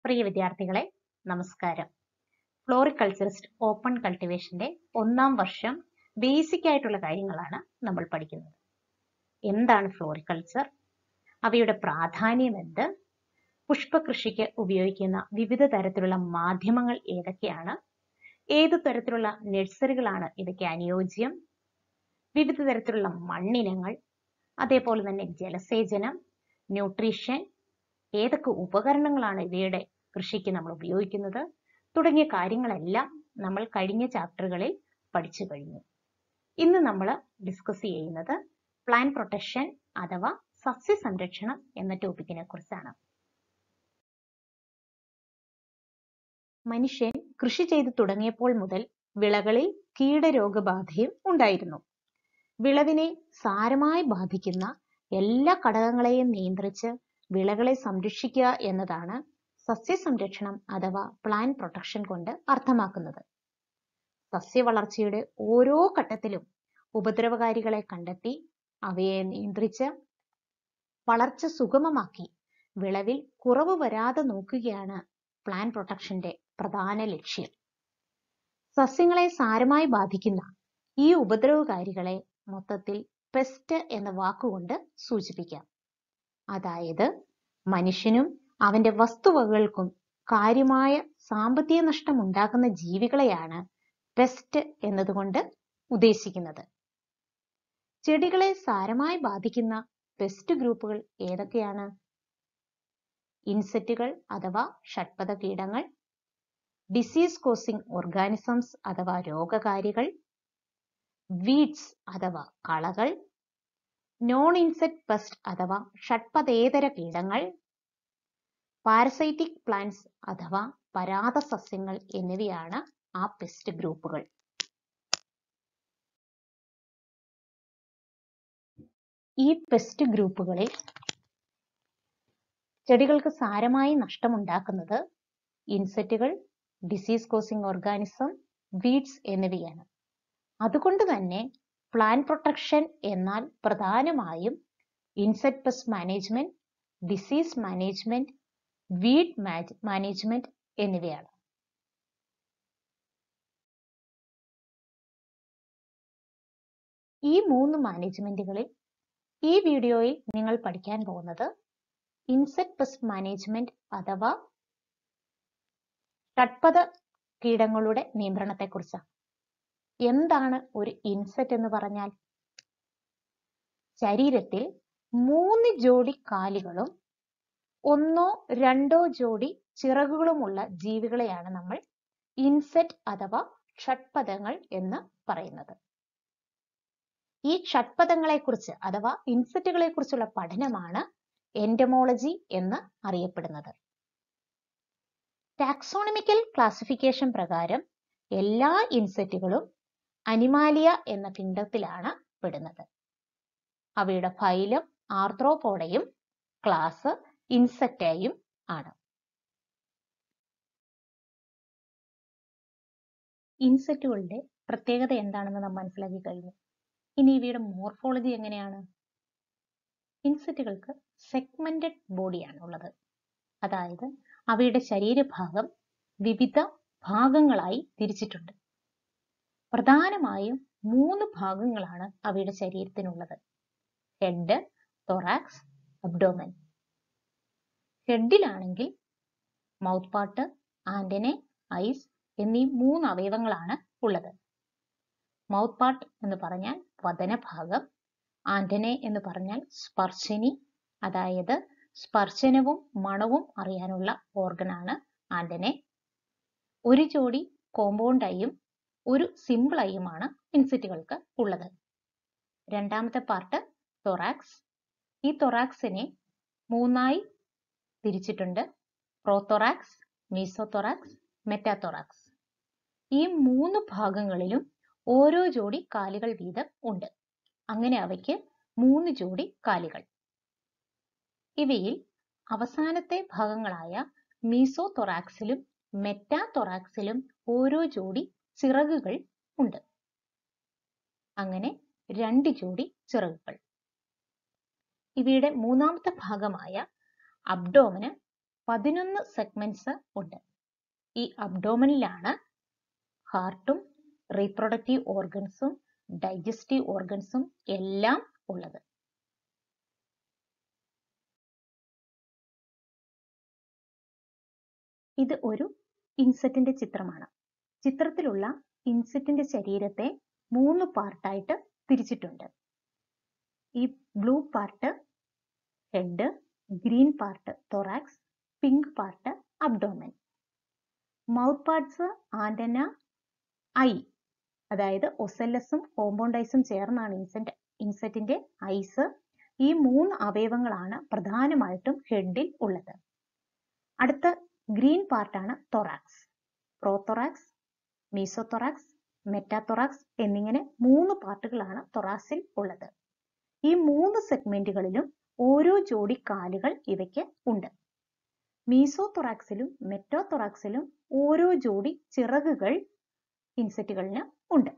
പ്രിയ വിദ്യാർത്ഥികളെ നമസ്കാരം. ഫ്ലോറികൾച്ചറിസ്റ്റ് ഓപ്പൺ കൾട്ടിവേഷന്റെ 1ാം വർഷം ബേസിക് ആയിട്ടുള്ള കാര്യങ്ങളാണ് നമ്മൾ പഠിക്കുന്നത്. എന്താണ് ഫ്ലോറികൾച്ചർ, അവയുടെ പ്രാധാന്യം എന്ത്, പുഷ്പകൃഷിക്ക് ഉപയോഗിക്കുന്ന വിവിധ തരത്തിലുള്ള മാധ്യമങ്ങൾ ഏതൊക്കെയാണ്, ഏതു തരത്തിലുള്ള നഴ്സറികളാണ് ഇവയ്ക്ക് അനുയോജ്യം, വിവിധ തരത്തിലുള്ള മണ്ണിനങ്ങൾ, അതേപോലെ തന്നെ ജലസേചനം, ന്യൂട്രീഷൻ, ഏതൊക്കെ ഉപകരണങ്ങളാണ് ഇവയുടെ കൃഷിക്ക് നമ്മൾ ഉപയോഗിക്കുന്നത് തുടങ്ങിയ കാര്യങ്ങളെല്ലാം നമ്മൾ കഴിഞ്ഞ ചാപ്റ്ററുകളിൽ പഠിച്ചു കഴിഞ്ഞു. ഇന്ന് നമ്മൾ ഡിസ്കസ് ചെയ്യുന്നത് പ്ലാന്റ് പ്രൊട്ടക്ഷൻ അഥവാ സസ്യ സംരക്ഷണം എന്ന ടോപ്പിക്കിനെ കുറിച്ചാണ്. മനുഷ്യൻ കൃഷി ചെയ്തു തുടങ്ങിയപ്പോൾ മുതൽ വിളകളിൽ കീടരോഗബാധയും ഉണ്ടായിരുന്നു. വിളവിനെ സാരമായി ബാധിക്കുന്ന എല്ലാ ഘടകങ്ങളെയും നിയന്ത്രിച്ച് വിളകളെ സംരക്ഷിക്കുക എന്നതാണ് സസ്യസംരക്ഷണം അഥവാ പ്ലാന്റ് പ്രൊട്ടക്ഷൻ കൊണ്ട് അർത്ഥമാക്കുന്നത്. സസ്യവളർച്ചയുടെ ഓരോ ഘട്ടത്തിലും ഉപദ്രവകാരികളെ കണ്ടെത്തി അവയെ നിയന്ത്രിച്ച് വളർച്ച സുഗമമാക്കി വിളവിൽ കുറവ് വരാതെ നോക്കുകയാണ് പ്ലാന്റ് പ്രൊട്ടക്ഷന്റെ പ്രധാന ലക്ഷ്യം. സസ്യങ്ങളെ സാരമായി ബാധിക്കുന്ന ഈ ഉപദ്രവകാരികളെ മൊത്തത്തിൽ പെസ്റ്റ് എന്ന വാക്കുകൊണ്ട് സൂചിപ്പിക്കാം. അതായത് മനുഷ്യനും അവന്റെ വസ്തുവകകൾക്കും കാര്യമായ സാമ്പത്തിക നഷ്ടം ഉണ്ടാക്കുന്ന ജീവികളെയാണ് പെസ്റ്റ് എന്നതുകൊണ്ട് ഉദ്ദേശിക്കുന്നത്. ചെടികളെ സാരമായി ബാധിക്കുന്ന പെസ്റ്റ് ഗ്രൂപ്പുകൾ ഏതൊക്കെയാണ്? ഇൻസെക്റ്റുകൾ അഥവാ ഷഡ്പദ കീടങ്ങൾ, ഡിസീസ് കോസിംഗ് ഓർഗാനിസംസ് അഥവാ രോഗകാരികൾ, വീഡ്സ് അഥവാ കളകൾ, നോൺ ഇൻസെക്ട് പെസ്റ്റ് അഥവാ ഷഡ്പദേതര കീടങ്ങൾ, പാരസൈറ്റിക് പ്ലാന്റ്സ് അഥവാ പരാത സസ്യങ്ങൾ എന്നിവയാണ് ആ പെസ്റ്റ് ഗ്രൂപ്പുകൾ. ഈ പെസ്റ്റ് ഗ്രൂപ്പുകളിൽ ചെടികൾക്ക് സാരമായി നഷ്ടമുണ്ടാക്കുന്നത് ഇൻസെക്റ്റുകൾ, ഡിസീസ് കോസിംഗ് ഓർഗാനിസം, വീഡ്സ് എന്നിവയാണ്. അതുകൊണ്ട് തന്നെ പ്ലാന്റ് പ്രൊട്ടക്ഷൻ എന്നാൽ പ്രധാനമായും insect pest management, disease management, weed management എന്നിവയാണ്. ഈ 3 മാനേജ്മെന്റുകളിൽ ഈ വീഡിയോയിൽ നിങ്ങൾ പഠിക്കാൻ പോകുന്നത് ഇൻസെക്ട് പെസ്റ്റ് മാനേജ്മെന്റ് അഥവാ ഷഡ്പദ കീടങ്ങളുടെ നിയന്ത്രണത്തെ കുറിച്ചാണ്. എന്താണ് ഒരു ഇൻസെക്ട് എന്ന് പറഞ്ഞാൽ? ശരീരത്തിൽ 3 ജോഡി കാലുകളും 1-2 ജോഡി ചിറകുകളുമുള്ള ജീവികളെയാണ് നമ്മൾ ഇൻസെക്ട് അഥവാ ഷഡ്പദങ്ങൾ എന്ന് പറയുന്നത്. ഈ ഷഡ്പദങ്ങളെ കുറിച്ച് അഥവാ ഇൻസെക്റ്റുകളെ കുറിച്ചുള്ള പഠനമാണ് എന്റമോളജി എന്ന് അറിയപ്പെടുന്നത്. ടാക്സോണമിക്കൽ ക്ലാസിഫിക്കേഷൻ പ്രകാരം എല്ലാ ഇൻസെക്റ്റുകളും അനിമാലിയ എന്ന കിങ്ഡത്തിലാണ് പെടുന്നത്. അവയുടെ ഫൈലം ആർത്രോപോഡയും ക്ലാസ് ഇൻസെക്റ്റയും ആണ്. ഇൻസെക്റ്റുകളുടെ പ്രത്യേകത എന്താണെന്ന് നാം മനസ്സിലാക്കി കഴിഞ്ഞു. ഇനി ഇവയുടെ മോർഫോളജി എങ്ങനെയാണ്? ഇൻസെക്റ്റുകൾക്ക് സെഗ്മെന്റഡ് ബോഡിയാണ് ഉള്ളത്. അതായത് അവയുടെ ശരീരഭാഗം വിവിധ ഭാഗങ്ങളായി തിരിച്ചിട്ടുണ്ട്. പ്രധാനമായും 3 ഭാഗങ്ങളാണ് അവയുടെ ശരീരത്തിനുള്ളത്: ഹെഡ്, തൊറാക്സ്, അബ്ഡോമൻ. ഹെഡിലാണെങ്കിൽ മൗത്ത് പാർട്ട്, ആന്റനെ, ഐസ് എന്നീ 3 അവയവങ്ങളാണ് ഉള്ളത്. മൗത്ത് പാർട്ട് എന്ന് പറഞ്ഞാൽ വദനഭാഗം, ആന്റനെ എന്ന് പറഞ്ഞാൽ സ്പർശനി, അതായത് സ്പർശനവും മണവും അറിയാനുള്ള ഓർഗനാണ് ആന്റനെ. ഒരു ജോഡി കോമ്പൗണ്ട് ഐയും ഒരു സിമ്പിൾ ഐയുമാണ് ഇൻസെക്റ്റുകൾക്ക് ഉള്ളത്. രണ്ടാമത്തെ പാർട്ട് തൊറാക്സ്. ഈ തൊറാക്സിനെ 3ആയി തിരിച്ചിട്ടുണ്ട്: പ്രോതൊറാക്സ്, മീസോതൊറാക്സ്, മെറ്റാതൊറാക്സ്. ഈ 3 ഭാഗങ്ങളിലും ഓരോ ജോഡി കാലുകൾ വീതം ഉണ്ട്. അങ്ങനെ അവയ്ക്ക് 3 ജോഡി കാലുകൾ. ഇവയിൽ അവസാനത്തെ ഭാഗങ്ങളായ മീസോതൊറാക്സിലും മെറ്റാതൊറാക്സിലും ഓരോ ജോഡി ചിറകുകൾ ഉണ്ട്. അങ്ങനെ 2 ജോഡി ചിറകുകൾ. ഇവയുടെ 3ാമത്തെ ഭാഗമായ അബ്ഡോമന് 11 സെഗ്മെന്റ്സ് ഉണ്ട്. ഈ അബ്ഡോമനിലാണ് ഹാർട്ടും റീപ്രൊഡക്റ്റീവ് ഓർഗൻസും ഡൈജസ്റ്റീവ് ഓർഗൻസും എല്ലാം ഉള്ളത്. ഇത് ഒരു ഇൻസെക്റ്റിന്റെ ചിത്രമാണ്. ചിത്രത്തിലുള്ള ഇൻസെക്റ്റിന്റെ ശരീരത്തെ 3 പാർട്ടായിട്ട് തിരിച്ചിട്ടുണ്ട്. ഈ blue part head, green part thorax, pink part abdomen. Mouth parts antenna, eye, അതായത് ഒസെല്ലസും കോമ്പൗണ്ടൈസും ചേർന്നാണ് ഇൻസെക്റ്റിന്റെ ഐസ്. ഈ 3 അവയവങ്ങളാണ് പ്രധാനമായിട്ടും ഹെഡിൽ ഉള്ളത്. അടുത്ത ഗ്രീൻ പാർട്ടാണ് തൊറാക്സ്. പ്രോതൊറാക്സ്, മീസോതൊറാക്സ്, മെറ്റാതൊറാക്സ് എന്നിങ്ങനെ 3 പാർട്ടുകളാണ് തൊറാസിൽ ഉള്ളത്. ഈ 3 സെഗ്മെന്റുകളിലും ഓരോ ജോഡി കാലുകൾ ഇവയ്ക്ക് ഉണ്ട്. മീസോതൊറാക്സിലും മെറ്റാതൊറാക്സിലും ഓരോ ജോഡി ചിറകുകൾ ഇൻസെക്റ്റുകളിന് ഉണ്ട്.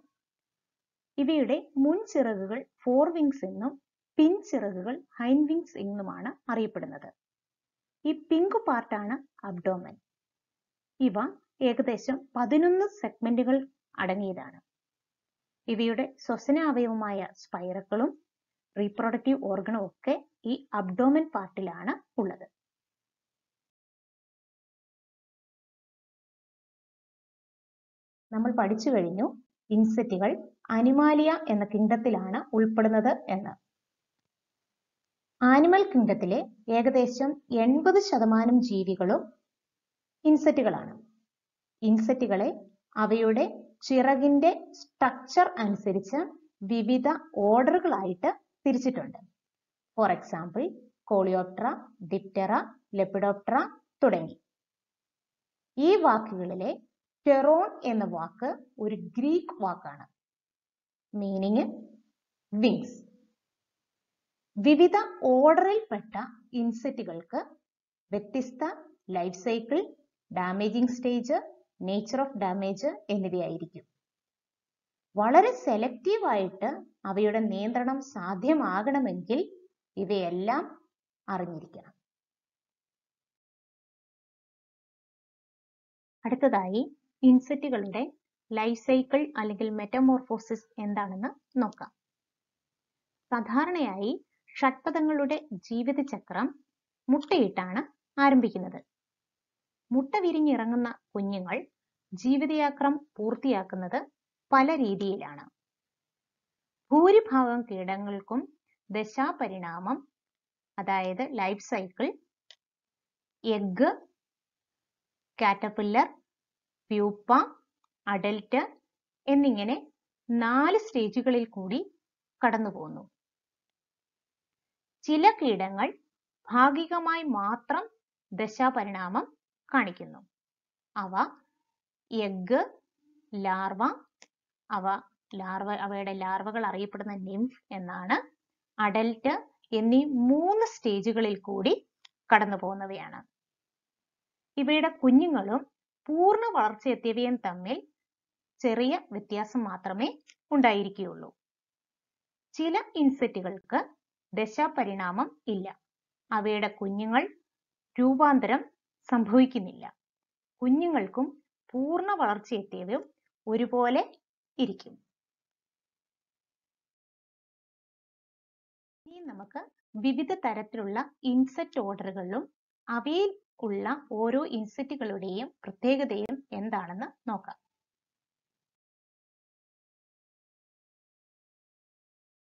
ഇവയുടെ മുൻചിറകുകൾ ഫോർ വിങ്സ് എന്നും പിൻചിറകുകൾ ഹൈൻഡ് വിങ്സ് എന്നുമാണ് അറിയപ്പെടുന്നത്. ഈ പിങ്ക് പാർട്ടാണ് അബ്ഡോമൻ. ഇവ ഏകദേശം 11 സെഗ്മെന്റുകൾ അടങ്ങിയതാണ്. ഇവയുടെ ശ്വസനാവയവമായ സ്പൈറക്കിളും റീപ്രൊഡക്റ്റീവ് ഓർഗണും ഒക്കെ ഈ അബ്ഡോമൻ പാർട്ടിലാണ് ഉള്ളത്. നമ്മൾ പഠിച്ചു കഴിഞ്ഞു ഇൻസെക്റ്റുകൾ അനിമാലിയ എന്ന കിങ്ഡത്തിലാണ് ഉൾപ്പെടുന്നത് എന്ന്. ആനിമൽ കിങ്ഡത്തിലെ ഏകദേശം 80% ജീവികളും ഇൻസെക്റ്റുകളാണ്. ഇൻസെക്റ്റുകളെ അവയുടെ ചിറകിന്റെ സ്ട്രക്ചർ അനുസരിച്ച് വിവിധ ഓർഡറുകളായിട്ട് തിരിച്ചിട്ടുണ്ട്. ഫോർ എക്സാമ്പിൾ കോളിയോപ്റ്ററ, ഡിപ്റ്ററ, ലെപ്പിഡോപ്റ്ററ തുടങ്ങി. ഈ വാക്കുകളിലെ ടെറോൺ എന്ന വാക്ക് ഒരു ഗ്രീക്ക് വാക്കാണ്. Meaning wings. വിവിധ ഓർഡറിൽപ്പെട്ട ഇൻസെക്റ്റുകൾക്ക് വ്യത്യസ്ത life cycle, damaging stage, nature of damage എന്നിവയായിരിക്കും. വളരെ സെലക്റ്റീവ് ആയിട്ട് അവയുടെ നിയന്ത്രണം സാധ്യമാകണമെങ്കിൽ ഇവയെല്ലാം അറിഞ്ഞിരിക്കണം. അടുത്തതായി ഇൻസെക്റ്റുകളുടെ ലൈഫ് സൈക്കിൾ അല്ലെങ്കിൽ മെറ്റമോർഫോസിസ് എന്താണെന്ന് നോക്കാം. സാധാരണയായി ഷഡ്പദങ്ങളുടെ ജീവിതചക്രം മുട്ടയിട്ടാണ് ആരംഭിക്കുന്നത്. മുട്ട വിരിഞ്ഞിറങ്ങുന്ന കുഞ്ഞുങ്ങൾ ജീവിതചക്രം പൂർത്തിയാക്കുന്നത് പല രീതിയിലാണ്. ഭൂരിഭാഗം കീടങ്ങൾക്കും ദശാപരിണാമം, അതായത് life cycle, egg, caterpillar, pupa, adult എന്നിങ്ങനെ 4 സ്റ്റേജുകളിൽ കൂടി കടന്നു പോകുന്നു. ചില കീടങ്ങൾ ഭാഗികമായി മാത്രം ദശാപരിണാമം കാണിക്കുന്നു. അവ എഗ്, ലാർവ, അവയുടെ ലാർവകൾ അറിയപ്പെടുന്ന നിംഫ് എന്നാണ്, അഡൽട്ട് എന്നീ 3 സ്റ്റേജുകളിൽ കൂടി കടന്നു പോകുന്നവയാണ്. ഇവയുടെ കുഞ്ഞുങ്ങളും പൂർണ്ണ വളർച്ചയെത്തിയവയും തമ്മിൽ ചെറിയ വ്യത്യാസം മാത്രമേ ഉണ്ടായിരിക്കുകയുള്ളൂ. ചില ഇൻസെക്റ്റുകൾക്ക് ദശാപരിണാമം ഇല്ല. അവയുടെ കുഞ്ഞുങ്ങൾ രൂപാന്തരം സംഭവിക്കുന്നില്ല. കുഞ്ഞുങ്ങൾക്കും പൂർണ്ണ വളർച്ചയെത്തിയവയും ഒരുപോലെ ഇരിക്കും. ഇനി നമുക്ക് വിവിധ തരത്തിലുള്ള ഇൻസെക്റ്റ് ഓർഡറുകളിലും അവയിൽ ഉള്ള ഓരോ ഇൻസെക്റ്റുകളുടെയും പ്രത്യേകതയും എന്താണെന്ന് നോക്കാം.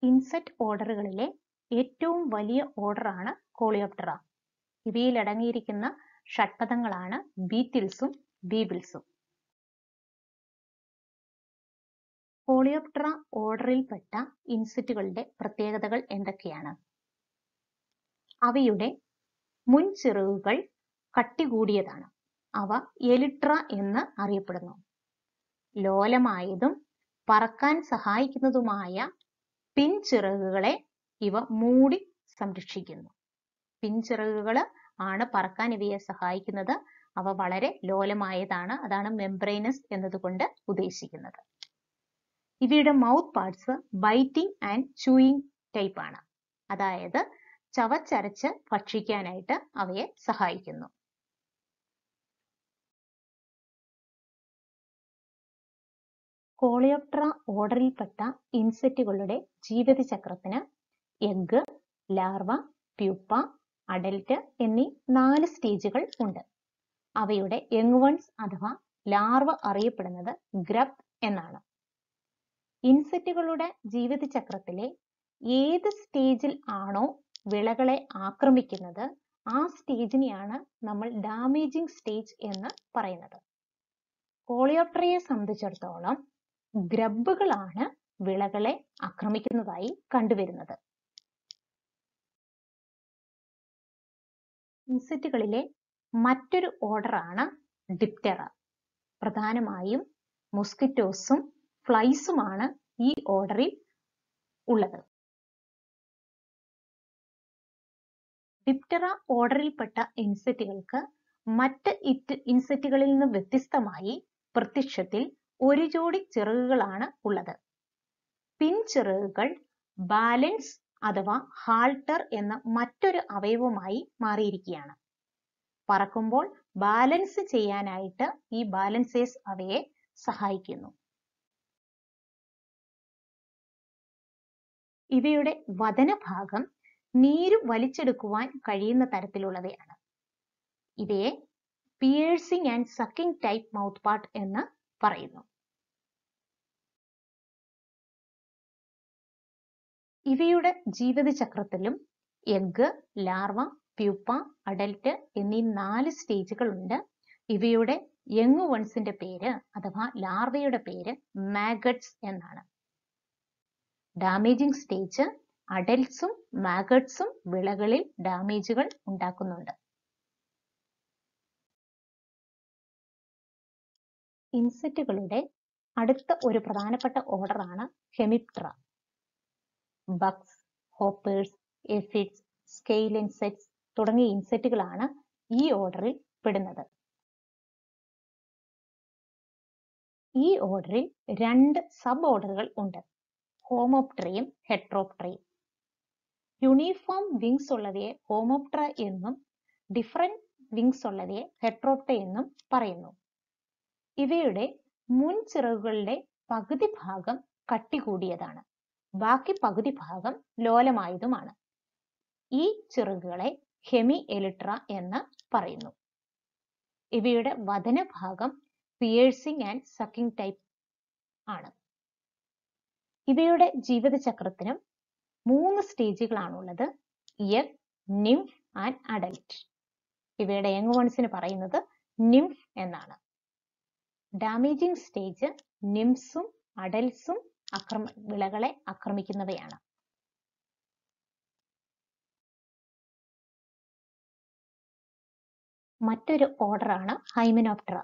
ഇൻസെക്റ്റ് ഓർഡറുകളിലെ ഏറ്റവും വലിയ ഓർഡറാണ് കോളിയോപ്റ്ററ. ഇവയിൽ അടങ്ങിയിരിക്കുന്ന ഷഡ്പദങ്ങളാണ് ബീറ്റിൽസും ബീബിൾസും. കോളിയോപ്റ്ററ ഓർഡറിൽപ്പെട്ട ഇൻസെക്റ്റുകളുടെ പ്രത്യേകതകൾ എന്തൊക്കെയാണ്? അവയുടെ മുൻചിറകുകൾ കട്ടി കൂടിയതാണ്. അവ എലിട്ര എന്ന് അറിയപ്പെടുന്നു. ലോലമായതും പറക്കാൻ സഹായിക്കുന്നതുമായ പിൻചിറകുകളെ ഇവ മൂടി സംരക്ഷിക്കുന്നു. പിൻചിറകുകൾ ആണ് പറക്കാൻ ഇവയെ സഹായിക്കുന്നത്. അവ വളരെ ലോലമായതാണ്. അതാണ് മെംബ്രെയിനസ് എന്നതുകൊണ്ട് ഉദ്ദേശിക്കുന്നത്. ഇവയുടെ mouth parts biting and chewing type ആണ്. അതായത് ചവച്ചരച്ച് ഭക്ഷിക്കാനായിട്ട് അവയെ സഹായിക്കുന്നു. കോളിയോപ്ട്ര ഓർഡറിൽപ്പെട്ട ഇൻസെക്റ്റുകളുടെ ജീവിതചക്രത്തിന് എഗ്, ലാർവ, പ്യൂപ്പ, അഡൽറ്റ് എന്നീ 4 സ്റ്റേജുകൾ ഉണ്ട്. അവയുടെ യങ് വൺസ് അഥവാ ലാർവ അറിയപ്പെടുന്നത് ഗ്രബ് എന്നാണ്. ഇൻസെക്റ്റുകളുടെ ജീവിതചക്രത്തിലെ ഏത് സ്റ്റേജിൽ ആണോ വിളകളെ ആക്രമിക്കുന്നത് ആ സ്റ്റേജിനെയാണ് നമ്മൾ ഡാമേജിംഗ് സ്റ്റേജ് എന്ന് പറയുന്നത്. കോളിയോപ്ട്രയെ സംബന്ധിച്ചിടത്തോളം ഗ്രബുകളാണ് വിളകളെ ആക്രമിക്കുന്നതായി കണ്ടുവരുന്നത്. ഇൻസെക്റ്റുകളിലെ മറ്റൊരു ഓർഡറാണ് ഡിപ്റ്റെറ. പ്രധാനമായും മോസ്കിറ്റോസും ഫ്ലൈസുമാണ് ഈ ഓർഡറിൽ ഉള്ളത്. ഡിപ്റ്റെറ ഓർഡറിൽപ്പെട്ട ഇൻസെക്റ്റുകൾക്ക് മറ്റ് ഇൻസെക്റ്റുകളിൽ നിന്ന് വ്യത്യസ്തമായി പ്രത്യക്ഷത്തിൽ ഒരു ജോഡി ചിറകുകളാണ് ഉള്ളത്. പിൻചിറകുകൾ ബാലൻസ് അഥവാ ഹാൾട്ടർ എന്ന മറ്റൊരു അവയവമായി മാറിയിരിക്കുകയാണ്. പറക്കുമ്പോൾ ബാലൻസ് ചെയ്യാനായിട്ട് ഈ ബാലൻസേഴ്സ് അവയെ സഹായിക്കുന്നു. ഇവയുടെ വദനഭാഗം നീര് വലിച്ചെടുക്കുവാൻ കഴിയുന്ന തരത്തിലുള്ളവയാണ്. ഇവയെ piercing and sucking type mouth part എന്ന് പറയുന്നു. ഇവയുടെ ജീവിതചക്രത്തിലും എഗ്, ലാർവ, പ്യൂപ്പ, അഡൽറ്റ് എന്നീ 4 സ്റ്റേജുകൾ ഉണ്ട്. ഇവയുടെ യങ് വൺസിന്റെ പേര് അഥവാ ലാർവയുടെ പേര് മാഗട്സ് എന്നാണ്. ഡാമേജിംഗ് സ്റ്റേജ് അഡൽട്സും മാഗട്സും വിളകളിൽ ഡാമേജുകൾ ഉണ്ടാക്കുന്നുണ്ട്. ഇൻസെക്റ്റുകളുടെ അടുത്ത ഒരു പ്രധാനപ്പെട്ട ഓർഡറാണ് Hemiptera. Bugs, hoppers, aphids, scale insects തുടങ്ങിയ ഇൻസെക്റ്റുകളാണ് ഈ ഓർഡറിൽ പെടുന്നത്. ഈ ഓർഡറിൽ 2 സബ് ഓർഡറുകൾ ഉണ്ട്, ഹോമോപ്റ്ററയും ഹെട്രോപ്റ്ററയും. യൂണിഫോം വിങ്സ് ഉള്ളവയെ ഹോമോപ്റ്ററ എന്നും ഡിഫറൻറ്റ് വിങ്സ് ഉള്ളവയെ ഹെട്രോപ്റ്റ എന്നും പറയുന്നു. ഇവയുടെ മുൻചിറകുകളുടെ പകുതി ഭാഗം കട്ടി കൂടിയതാണ്, ബാക്കി പകുതി ഭാഗം ലോലമായതുമാണ്. ഈ ചിറകുകളെ ഹെമി എലിട്ര എന്ന് പറയുന്നു. ഇവയുടെ വദനഭാഗം പിയേഴ്സിംഗ് ആൻഡ് സക്കിംഗ് ടൈപ്പ് ആണ്. ഇവയുടെ ജീവിതചക്രത്തിനും 3 സ്റ്റേജുകളാണുള്ളത്, എഗ്, നിംഫ് ആൻഡ് അഡൽറ്റ്. ഇവയുടെ യങ് വൺസിന് പറയുന്നത് നിംഫ് എന്നാണ്. ഡാമേജിംഗ് സ്റ്റേജ് നിംഫ്സും അഡൽട്സും വിളകളെ ആക്രമിക്കുന്നവയാണ്. മറ്റൊരു ഓർഡറാണ് ഹൈമെനോപ്റ്ററ.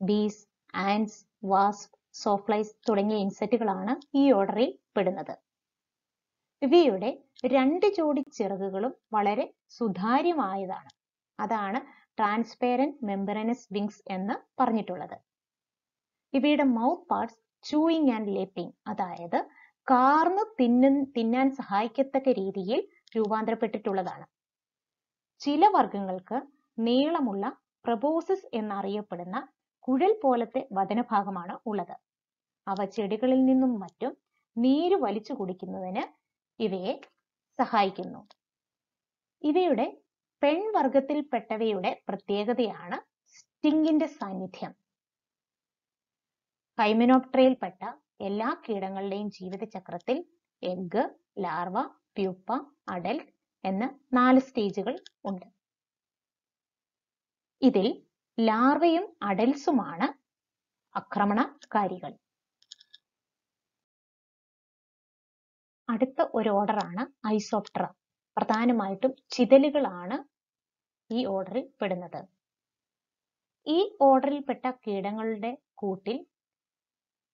ബീസ്, ആൻസ്, വാസ്പ്, സോഫ്ലൈസ് തുടങ്ങിയ ഇൻസെക്റ്റുകളാണ് ഈ ഓർഡറിൽ പെടുന്നത്. ഇവയുടെ 2 ജോഡി ചിറകുകളും വളരെ സുതാര്യമായതാണ്. അതാണ് ട്രാൻസ്പെറന്റ് മെംബ്രനസ് വിങ്സ് എന്ന് പറഞ്ഞിട്ടുള്ളത്. ഇവയുടെ മൗത്ത് പാർട്സ് ചൂയിങ് ആൻഡ് ലേപ്പിംഗ്, അതായത് കാർന്ന് തിന്നാൻ സഹായിക്കത്തക്ക രീതിയിൽ രൂപാന്തരപ്പെട്ടിട്ടുള്ളതാണ്. ചില വർഗങ്ങൾക്ക് നീളമുള്ള പ്രബോസിസ് എന്നറിയപ്പെടുന്ന കുഴൽ പോലത്തെ വദനഭാഗമാണ് ഉള്ളത്. അവ ചെടികളിൽ നിന്നും മറ്റും നീര് വലിച്ചു കുടിക്കുന്നതിന് ഇവയെ സഹായിക്കുന്നു. ഇവയുടെ പെൺവർഗത്തിൽപ്പെട്ടവയുടെ പ്രത്യേകതയാണ് സ്റ്റിങ്ങിന്റെ സാന്നിധ്യം. ഹൈമെനോപ്റ്ററയിൽപ്പെട്ട എല്ലാ കീടങ്ങളുടെയും ജീവിതചക്രത്തിൽ എഗ്, ലാർവ, പ്യൂപ്പ, അഡൽറ്റ് എന്ന 4 സ്റ്റേജുകൾ ഉണ്ട്. ഇതിൽ ലാർവയും അഡൽസുമാണ് ആക്രമണകാരികൾ. അടുത്ത ഒരു ഓർഡറാണ് ഐസോപ്റ്ററ. പ്രധാനമായിട്ടും ചിതലുകളാണ് ഈ ഓർഡറിൽ പെടുന്നത്. ഈ ഓർഡറിൽപ്പെട്ട കീടങ്ങളുടെ കൂട്ടിൽ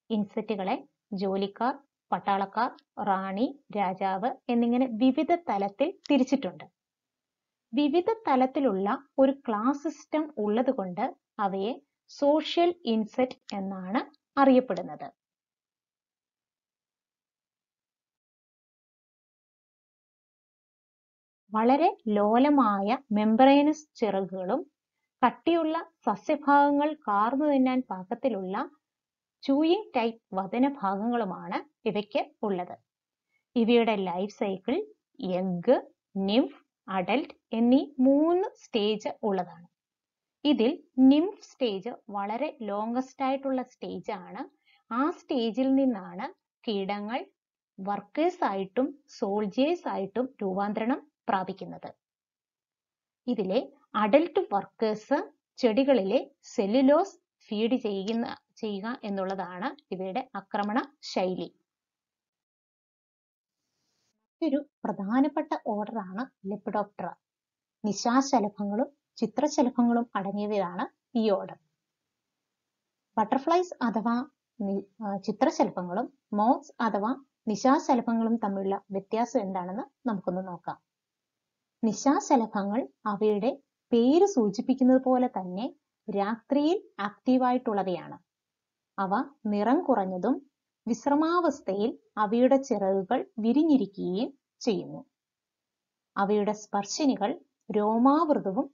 ഇൻസെക്റ്റുകളെ ജോലിക്കാർ, പട്ടാളക്കാർ, റാണി, രാജാവ് എന്നിങ്ങനെ വിവിധ തലത്തിൽ തിരിച്ചിട്ടുണ്ട്. വിവിധ തലത്തിലുള്ള ഒരു ക്ലാസ് സിസ്റ്റം ഉള്ളതുകൊണ്ട് അവയെ സോഷ്യൽ ഇൻസെക്റ്റ് എന്നാണ് അറിയപ്പെടുന്നത്. വളരെ ലോലമായ മെംബ്രേനസ് ചിറകുകളും കട്ടിയുള്ള സസ്യഭാഗങ്ങൾ കാർന്നു തിന്നാൻ പാകത്തിലുള്ള ചൂയിങ് ടൈപ്പ് വദനഭാഗങ്ങളുമാണ് ഇവയ്ക്ക് ഉള്ളത്. ഇവയുടെ life cycle egg, nymph, adult എന്നീ 3 സ്റ്റേജ് ഉള്ളതാണ്. ഇതിൽ നിംഫ് സ്റ്റേജ് വളരെ ലോങ്സ്റ്റ് ആയിട്ടുള്ള സ്റ്റേജ് ആണ്. ആ സ്റ്റേജിൽ നിന്നാണ് കീടങ്ങൾ വർക്കേഴ്സ് ആയിട്ടും സോൾജേഴ്സ് ആയിട്ടും രൂപാന്തരണം പ്രാപിക്കുന്നത്. ഇതിലെ അഡൽട്ട് വർക്കേഴ്സ് ചെടികളിലെ സെല്ലുലോസ് ഫീഡ് ചെയ്യുക എന്നുള്ളതാണ് ഇവയുടെ ആക്രമണ ശൈലി. മറ്റൊരു പ്രധാനപ്പെട്ട ഓർഡറാണ് ലെപ്പിഡോപ്റ്ററ. നിശാശലഭങ്ങളും ചിത്രശലഭങ്ങളും അടങ്ങിയവയാണ് ഈ ഓർഡർ. ബട്ടർഫ്ലൈസ് അഥവാ ചിത്രശലഭങ്ങളും മോത്സ് അഥവാ നിശാശലഭങ്ങളും തമ്മിലുള്ള വ്യത്യാസം എന്താണെന്ന് നമുക്കൊന്ന് നോക്കാം. നിശാശലഭങ്ങൾ അവയുടെ പേര് സൂചിപ്പിക്കുന്നത് പോലെ തന്നെ രാത്രിയിൽ ആക്റ്റീവായിട്ടുള്ളവയാണ്. അവ നിറം കുറഞ്ഞതും വിശ്രമാവസ്ഥയിൽ അവയുടെ ചിറകുകൾ വിരിഞ്ഞിരിക്കുകയും ചെയ്യുന്നു. അവയുടെ സ്പർശിനികൾ രോമാവൃതവും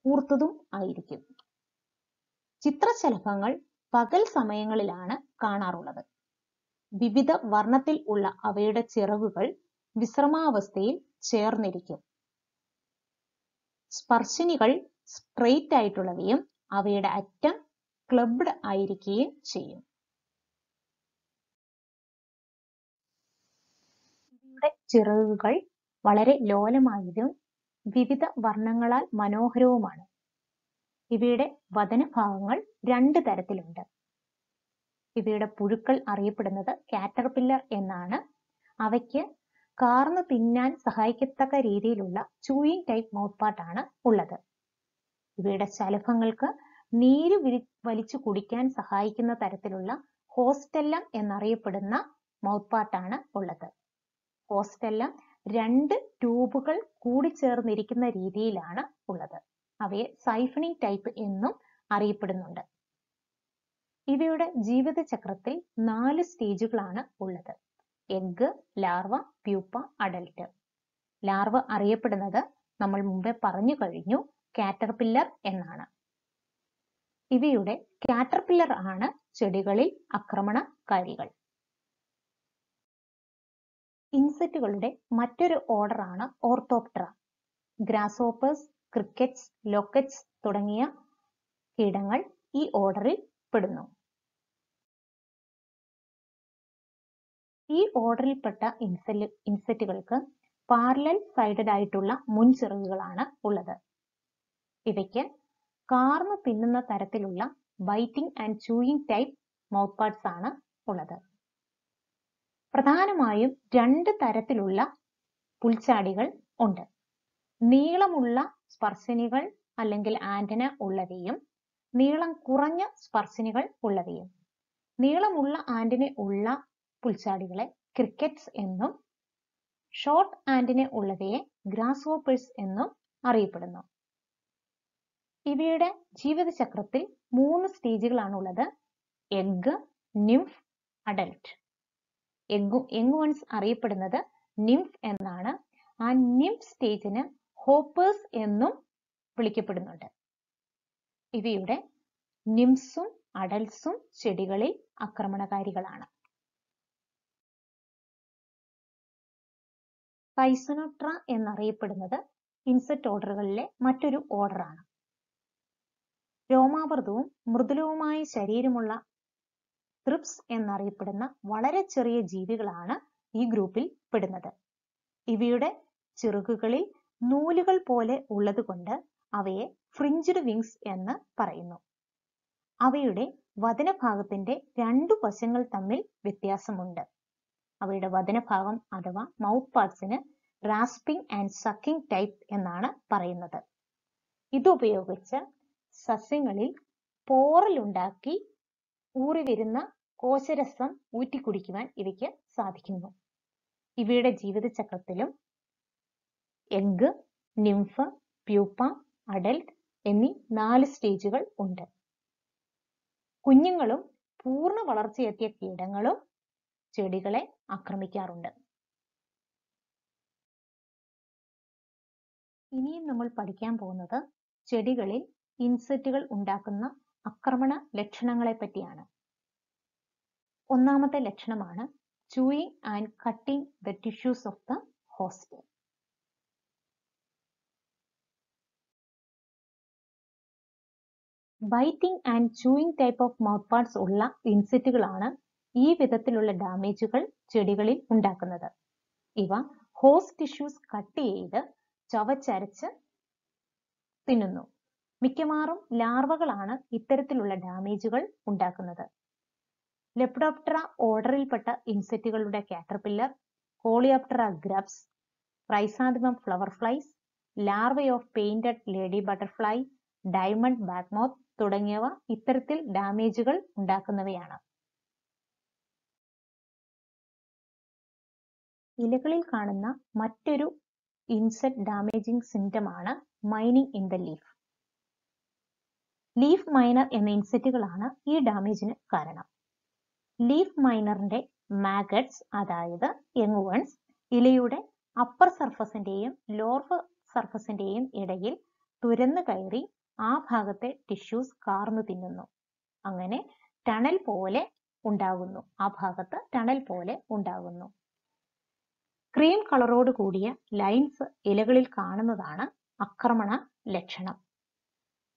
കൂർത്തതും ആയിരിക്കും. ചിത്രശലഭങ്ങൾ പകൽ സമയങ്ങളിലാണ് കാണാറുള്ളത്. വിവിധ വർണ്ണത്തിൽ ഉള്ള അവയുടെ ചിറകുകൾ വിശ്രമാവസ്ഥയിൽ ചേർന്നിരിക്കും. സ്പർശിനികൾ സ്ട്രെയിറ്റ് ആയിട്ടുള്ളവയും അവയുടെ അറ്റം ക്ലബ്ഡ് ആയിരിക്കുകയും ചെയ്യും. ഇവയുടെ ചിറകുകൾ വളരെ ലോലമായതും വിവിധ വർണ്ണങ്ങളാൽ മനോഹരവുമാണ്. ഇവയുടെ വദനഭാഗങ്ങൾ 2 തരത്തിലുണ്ട്. ഇവയുടെ പുഴുക്കൾ അറിയപ്പെടുന്നത് കാറ്റർപില്ലർ എന്നാണ്. അവയ്ക്ക് കാർന്ന് തിന്നാൻ സഹായിക്കത്തക്ക രീതിയിലുള്ള ചൂയിങ് ടൈപ്പ് മൗത്ത് പാർട്ടാണ് ഉള്ളത്. ഇവയുടെ ശലഭങ്ങൾക്ക് നീര് വലിച്ചു കുടിക്കാൻ സഹായിക്കുന്ന തരത്തിലുള്ള ഹോസ്റ്റെല്ലം എന്നറിയപ്പെടുന്ന മൗത്ത് പാർട്ടാണ് ഉള്ളത്. ഹോസ്റ്റെല്ലം 2 ട്യൂബുകൾ കൂടിച്ചേർന്നിരിക്കുന്ന രീതിയിലാണ് ഉള്ളത്. അവയെ സൈഫണിംഗ് ടൈപ്പ് എന്നും അറിയപ്പെടുന്നുണ്ട്. ഇവയുടെ ജീവിതചക്രത്തിൽ 4 സ്റ്റേജുകളാണ് ഉള്ളത്. Egg, larva, pupa, adult. Larva അറിയപ്പെടുന്നത് നമ്മൾ മുമ്പേ പറഞ്ഞു കഴിഞ്ഞു, കാറ്റർപില്ലർ എന്നാണ്. ഇവയുടെ കാറ്റർപില്ലർ ആണ് ചെടികളിൽ ആക്രമണകാരികൾ. ഇൻസെക്റ്റുകളുടെ മറ്റൊരു ഓർഡർ ആണ് ഓർത്തോപ്റ്ററ. ഗ്രാസ്ഹോപ്പേഴ്സ്, ക്രിക്കറ്റ്സ്, ലോക്കറ്റ്സ് തുടങ്ങിയ കീടങ്ങൾ ഈ ഓർഡറിൽ പെടുന്നു. ഈ ഓർഡറിൽപ്പെട്ട ഇൻസെക്റ്റുകൾക്ക് പാരലൽ സൈഡഡ് ആയിട്ടുള്ള മുൻചിറകുകളാണ് ഉള്ളത്. ഇവയ്ക്ക് കാർന്ന് തിന്നുന്ന തരത്തിലുള്ള biting and chewing type mouth parts ആണ് ഉള്ളത്. പ്രധാനമായും 2 തരത്തിലുള്ള പുൽച്ചാടികൾ ഉണ്ട്. നീളമുള്ള സ്പർശിനികൾ അല്ലെങ്കിൽ ആന്റന ഉള്ളവയും നീളം കുറഞ്ഞ സ്പർശിനികൾ ഉള്ളവയും. നീളമുള്ള ആന്റന ഉള്ള പുൽച്ചാടികളെ ക്രിക്കറ്റ്സ് എന്നും ഷോർട്ട് ആന്റന ഉള്ളവയെ ഗ്രാസ്ഹോപ്പേഴ്സ് എന്നും അറിയപ്പെടുന്നു. ഇവയുടെ ജീവിതചക്രത്തിൽ 3 സ്റ്റേജുകളാണ് ഉള്ളത്. Egg, nymph, adult. Young ones അറിയപ്പെടുന്നത് നിംഫ് എന്നാണ്. ആ നിംഫ് സ്റ്റേജിന് ഹോപ്പേഴ്സ് എന്നും വിളിക്കപ്പെടുന്നുണ്ട്. ഇവയുടെ നിംഫ്സും അഡൽട്സും ചെടികളിൽ ആക്രമണകാരികളാണ്. പൈസനോട്ര എന്നറിയപ്പെടുന്നത് ഇൻസെക്ട് ഓർഡറുകളിലെ മറ്റൊരു ഓർഡറാണ്. രോമാവൃതവും മൃദുലവുമായ ശരീരമുള്ള ത്രിപ്സ് എന്നറിയപ്പെടുന്ന വളരെ ചെറിയ ജീവികളാണ് ഈ ഗ്രൂപ്പിൽ പെടുന്നത്. ഇവയുടെ ചിറകുകളിൽ നൂലുകൾ പോലെ ഉള്ളതുകൊണ്ട് അവയെ ഫ്രിഞ്ച്ഡ് വിങ്സ് എന്ന് പറയുന്നു. അവയുടെ വദനഭാഗത്തിന്റെ 2 വശങ്ങൾ തമ്മിൽ വ്യത്യാസമുണ്ട്. അവയുടെ വദനഭാഗം അഥവാ മൗത്ത് പാർട്സിന് റാസ്പിംഗ് ആൻഡ് സക്കിംഗ് ടൈപ്പ് എന്നാണ് പറയുന്നത്. ഇതുപയോഗിച്ച് സസ്യങ്ങളിൽ പോറലുണ്ടാക്കി ഊറി വരുന്ന കോശരസം ഊറ്റിക്കുടിക്കുവാൻ ഇവയ്ക്ക് സാധിക്കുന്നു. ഇവയുടെ ജീവിതചക്രത്തിലും എഗ്, നിംഫ്, പ്യൂപ്പ, അഡൽട്ട് എന്നീ 4 സ്റ്റേജുകൾ ഉണ്ട്. കുഞ്ഞുങ്ങളും പൂർണ്ണ വളർച്ചയെത്തിയ കീടങ്ങളും ചെടികളെ ആക്രമിക്കാറുണ്ട്. ഇനിയും നമ്മൾ പഠിക്കാൻ പോകുന്നത് ചെടികളിൽ ഇൻസെക്റ്റുകൾ ഉണ്ടാക്കുന്ന ആക്രമണ ലക്ഷണങ്ങളെ പറ്റിയാണ്. ഒന്നാമത്തെ ലക്ഷണമാണ് chewing and cutting the tissues of the host. Biting and chewing type of mouth parts ഉള്ള ഇൻസെക്റ്റുകളാണ് ഈ വിധത്തിലുള്ള ഡാമേജുകൾ ചെടികളിൽ ഉണ്ടാക്കുന്നത്. ഇവ ഹോസ്റ്റ് ടിഷ്യൂസ് കട്ട് ചെയ്ത് ചവച്ചരച്ച് തിന്നുന്നു. മിക്കവാറും ലാർവകളാണ് ഇത്തരത്തിലുള്ള ഡാമേജുകൾ ഉണ്ടാക്കുന്നത്. ലെപ്പിഡോപ്റ്ററ ഓർഡറിൽപ്പെട്ട ഇൻസെക്റ്റുകളുടെ caterpillar, Coleoptera grubs, chrysanthemum flower flies, larva of painted lady butterfly, diamond back moth തുടങ്ങിയവ ഇത്തരത്തിൽ ഡാമേജുകൾ ഉണ്ടാക്കുന്നവയാണ്. ഇലകളിൽ കാണുന്ന മറ്റൊരു ഇൻസെക്ട് ഡാമേജിംഗ് സിംറ്റമാണ് mining in the leaf. Leaf miner എന്ന ഇൻസെക്റ്റുകളാണ് ഈ ഡാമേജിന് കാരണം. ലീഫ് മൈനറിന്റെ മാഗറ്റ്സ്, അതായത് യങ് വൺസ്, ഇലയുടെ അപ്പർ സർഫസിന്റെയും ലോവർ സർഫസിന്റെയും ഇടയിൽ തുരന്നു കയറി ആ ഭാഗത്തെ ടിഷ്യൂസ് കാർന്നു തിന്നുന്നു. അങ്ങനെ ടണൽ പോലെ ഉണ്ടാകുന്നു. ആ ഭാഗത്ത് ടണൽ പോലെ ഉണ്ടാകുന്നു. ക്രീം കളറോട് കൂടിയ ലൈൻസ് ഇലകളിൽ കാണുന്നതാണ് ആക്രമണ ലക്ഷണം.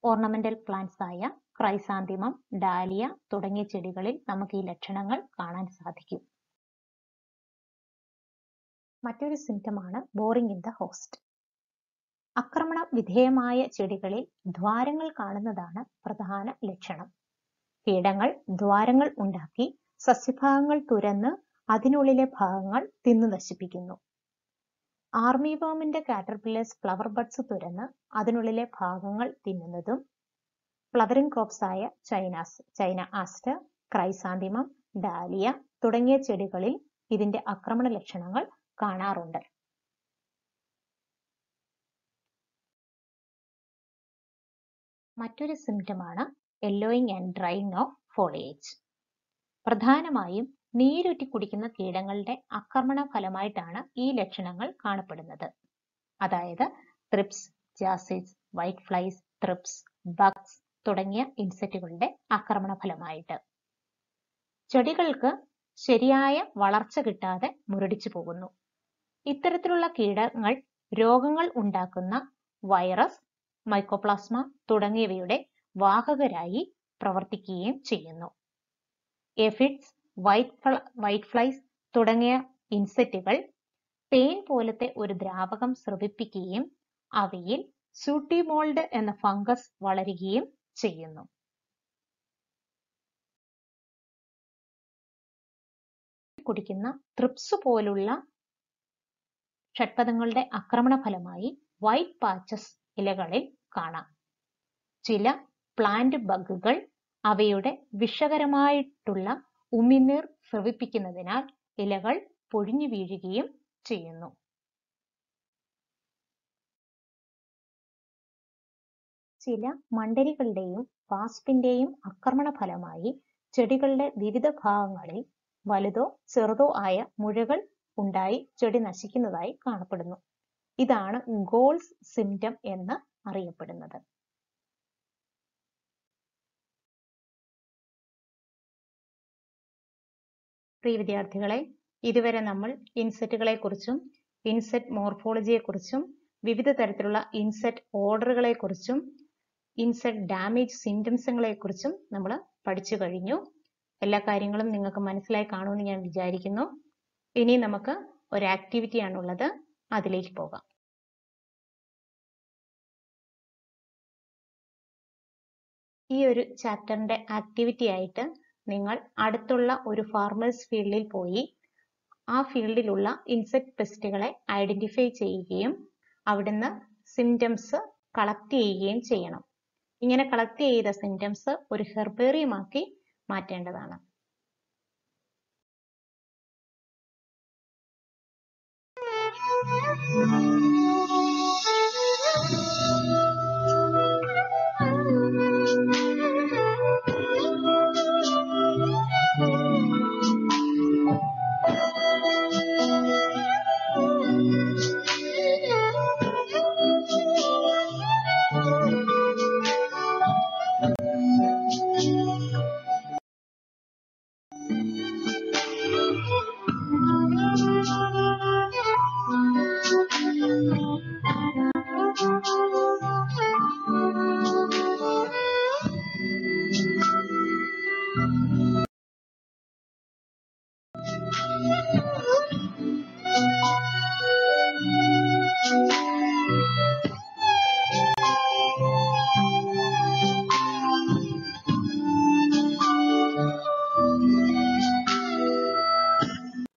ഓർണമെന്റൽ പ്ലാന്റ്സ് ആയ ക്രൈസാന്തിമം, ഡാലിയ തുടങ്ങിയ ചെടികളിൽ നമുക്ക് ഈ ലക്ഷണങ്ങൾ കാണാൻ സാധിക്കും. മറ്റൊരു സിംറ്റമാണ് ബോറിംഗ് ഇൻ ദ ഹോസ്റ്റ്. ആക്രമണ വിധേയമായ ചെടികളിൽ ദ്വാരങ്ങൾ കാണുന്നതാണ് പ്രധാന ലക്ഷണം. കീടങ്ങൾ ദ്വാരങ്ങൾ ഉണ്ടാക്കി സസ്യഭാഗങ്ങൾ തുരന്ന് അതിനുള്ളിലെ ഭാഗങ്ങൾ തിന്നു നശിപ്പിക്കുന്നു. ആർമി വേമിന്റെ കാറ്റർപില്ലേഴ്സ് ഫ്ലവർ ബഡ്സ് തുരന്ന് അതിനുള്ളിലെ ഭാഗങ്ങൾ തിന്നുന്നതും ഫ്ലവറിംഗ് ക്രോപ്സ് ആയ ചൈന ആസ്റ്റർ, ക്രൈസാന്തിമം, ഡാലിയ തുടങ്ങിയ ചെടികളിൽ ഇതിന്റെ ആക്രമണ ലക്ഷണങ്ങൾ കാണാറുണ്ട്. മറ്റൊരു സിംറ്റമാണ് yellowing and drying of foliage. പ്രധാനമായും നീരൂറ്റി കുടിക്കുന്ന കീടങ്ങളുടെ ആക്രമണ ഫലമായിട്ടാണ് ഈ ലക്ഷണങ്ങൾ കാണപ്പെടുന്നത്. അതായത് thrips, ജാസിഡ്സ്, white flies, thrips, Bugs തുടങ്ങിയ ഇൻസെക്റ്റുകളുടെ ആക്രമണ ഫലമായിട്ട് ചെടികൾക്ക് ശരിയായ വളർച്ച കിട്ടാതെ മുരടിച്ചു പോകുന്നു. ഇത്തരത്തിലുള്ള കീടങ്ങൾ രോഗങ്ങൾ ഉണ്ടാക്കുന്ന വൈറസ്, മൈക്കോപ്ലാസ്മ തുടങ്ങിയവയുടെ വാഹകരായി പ്രവർത്തിക്കുകയും ചെയ്യുന്നു. എഫിഡ്സ്, വൈറ്റ് ഫ്ലൈസ് തുടങ്ങിയ ഇൻസെക്റ്റുകൾ തേൻ പോലത്തെ ഒരു ദ്രാവകം സ്രവിപ്പിക്കുകയും അവയിൽ സ്യൂട്ടിമോൾഡ് എന്ന ഫംഗസ് വളരുകയും ചെയ്യുന്നു. കുടിക്കുന്ന ത്രിപ്സ് പോലുള്ള ഷഡ്പദങ്ങളുടെ ആക്രമണ ഫലമായി വൈറ്റ് പാച്ചസ് ഇലകളിൽ കാണാം. ചില പ്ലാന്റ് ബഗുകൾ അവയുടെ വിഷകരമായിട്ടുള്ള ഉമിനീർ സ്രവിപ്പിക്കുന്നതിനാൽ ഇലകൾ പൊഴിഞ്ഞു വീഴുകയും ചെയ്യുന്നു. ചില മണ്ടരികളുടെയും വാസ്പിന്റെയും ആക്രമണ ഫലമായി ചെടികളുടെ വിവിധ ഭാഗങ്ങളിൽ വലുതോ ചെറുതോ ആയ മുഴകൾ ഉണ്ടായി ചെടി നശിക്കുന്നതായി കാണപ്പെടുന്നു. ഇതാണ് ഗോൾസ് സിംറ്റം എന്ന് അറിയപ്പെടുന്നത്. പ്രിയ വിദ്യാർത്ഥികളെ, ഇതുവരെ നമ്മൾ ഇൻസെക്റ്റുകളെ കുറിച്ചും ഇൻസെക്ട് മോർഫോളജിയെ കുറിച്ചും വിവിധ തരത്തിലുള്ള ഇൻസെക്ട് ഓർഡറുകളെ കുറിച്ചും ഇൻസെക്ട് ഡാമേജ് സിംറ്റംസുകളെ കുറിച്ചും നമ്മൾ പഠിച്ചു കഴിഞ്ഞു. എല്ലാ കാര്യങ്ങളും നിങ്ങൾക്ക് മനസ്സിലായി കാണുമെന്ന് ഞാൻ വിചാരിക്കുന്നു. ഇനി നമുക്ക് ഒരു ആക്ടിവിറ്റി ആണുള്ളത്, അതിലേക്ക് പോകാം. ഈ ഒരു ചാപ്റ്ററിന്റെ ആക്ടിവിറ്റി ആയിട്ട് നിങ്ങൾ അടുത്തുള്ള ഒരു ഫാർമേഴ്സ് ഫീൽഡിൽ പോയി ആ ഫീൽഡിലുള്ള ഇൻസെക്ട് പെസ്റ്റുകളെ ഐഡന്റിഫൈ ചെയ്യുകയും അവിടുന്ന് സിംറ്റംസ് കളക്ട് ചെയ്യുകയും ചെയ്യണം. ഇങ്ങനെ കളക്ട് ചെയ്ത സിംറ്റംസ് ഒരു ഹെർബേറിയം ആക്കി മാറ്റേണ്ടതാണ്.